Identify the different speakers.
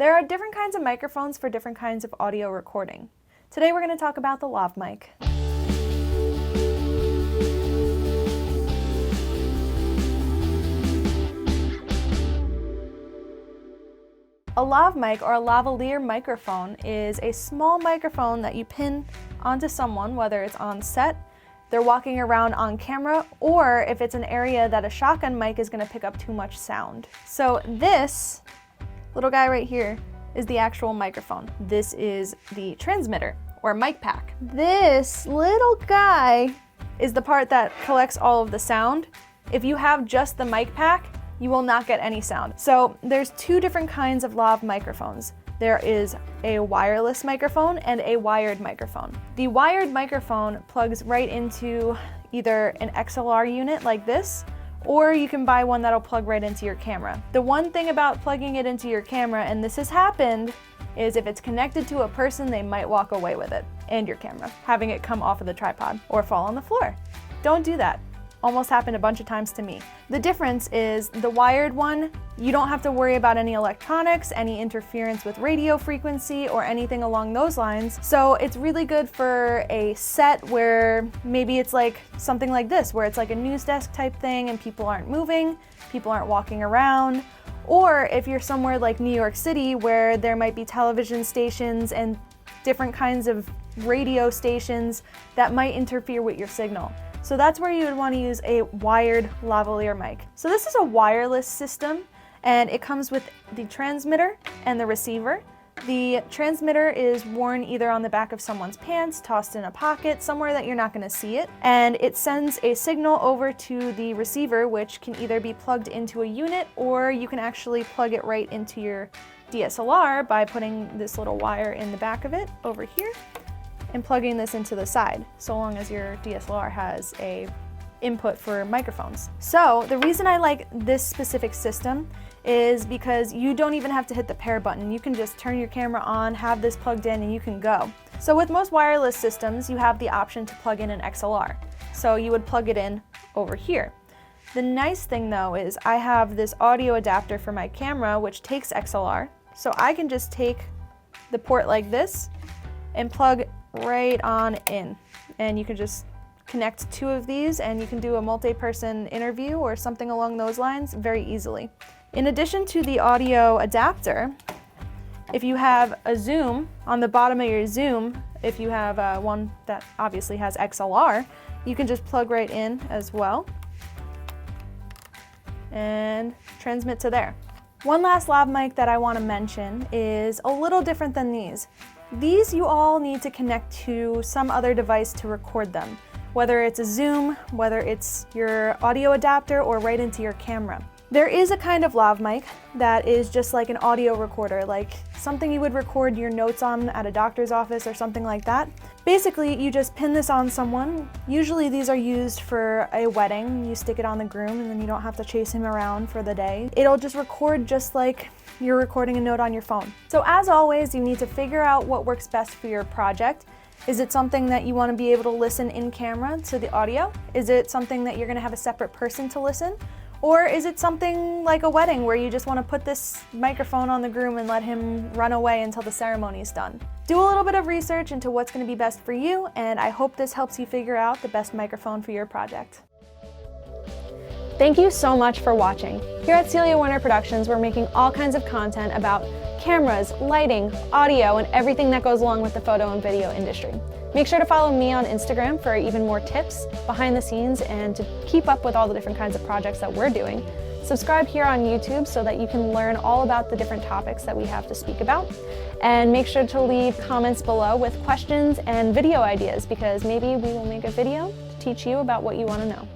Speaker 1: There are different kinds of microphones for different kinds of audio recording. Today we're going to talk about the lav mic. A lav mic, or a lavalier microphone, is a small microphone that you pin onto someone, whether it's on set, they're walking around on camera, or if it's an area that a shotgun mic is going to pick up too much sound. So this little guy right here is the actual microphone. This is the transmitter, or mic pack. This little guy is the part that collects all of the sound. If you have just the mic pack, you will not get any sound. So there's two different kinds of lav microphones. There is a wireless microphone and a wired microphone. The wired microphone plugs right into either an XLR unit like this, or you can buy one that'll plug right into your camera. The one thing about plugging it into your camera, and this has happened, is if it's connected to a person, they might walk away with it and your camera, having it come off of the tripod or fall on the floor. Don't do that. Almost happened a bunch of times to me. The difference is the wired one, you don't have to worry about any electronics, any interference with radio frequency, or anything along those lines. So it's really good for a set where maybe it's like something like this, where it's like a news desk type thing and people aren't moving, people aren't walking around. Or if you're somewhere like New York City where there might be television stations and different kinds of radio stations that might interfere with your signal. So that's where you would want to use a wired lavalier mic. So this is a wireless system, and it comes with the transmitter and the receiver. The transmitter is worn either on the back of someone's pants, tossed in a pocket, somewhere that you're not going to see it, and it sends a signal over to the receiver, which can either be plugged into a unit, or you can actually plug it right into your DSLR by putting this little wire in the back of it over here and plugging this into the side, so long as your DSLR has a input for microphones. So the reason I like this specific system is because you don't even have to hit the pair button. You can just turn your camera on, have this plugged in, and you can go. So with most wireless systems, you have the option to plug in an XLR. So you would plug it in over here. The nice thing though is I have this audio adapter for my camera which takes XLR. So I can just take the port like this and plug right on in, and you can just connect two of these and you can do a multi-person interview or something along those lines very easily. In addition to the audio adapter, if you have a zoom on the bottom of your zoom, if you have one that obviously has XLR, you can just plug right in as well and transmit to there. One last lav mic that I want to mention is a little different than these. These you all need to connect to some other device to record them, whether it's a zoom, whether it's your audio adapter, or right into your camera. There is a kind of lav mic that is just like an audio recorder, like something you would record your notes on at a doctor's office or something like that. Basically, you just pin this on someone. Usually these are used for a wedding. You stick it on the groom and then you don't have to chase him around for the day. It'll just record just like you're recording a note on your phone. So as always, you need to figure out what works best for your project. Is it something that you want to be able to listen in camera to the audio? Is it something that you're going to have a separate person to listen? Or is it something like a wedding where you just want to put this microphone on the groom and let him run away until the ceremony is done? Do a little bit of research into what's going to be best for you, and I hope this helps you figure out the best microphone for your project. Thank you so much for watching. Here at Celia Warner Productions, we're making all kinds of content about cameras, lighting, audio, and everything that goes along with the photo and video industry. Make sure to follow me on Instagram for even more tips, behind the scenes, and to keep up with all the different kinds of projects that we're doing. Subscribe here on YouTube so that you can learn all about the different topics that we have to speak about. And make sure to leave comments below with questions and video ideas, because maybe we will make a video to teach you about what you want to know.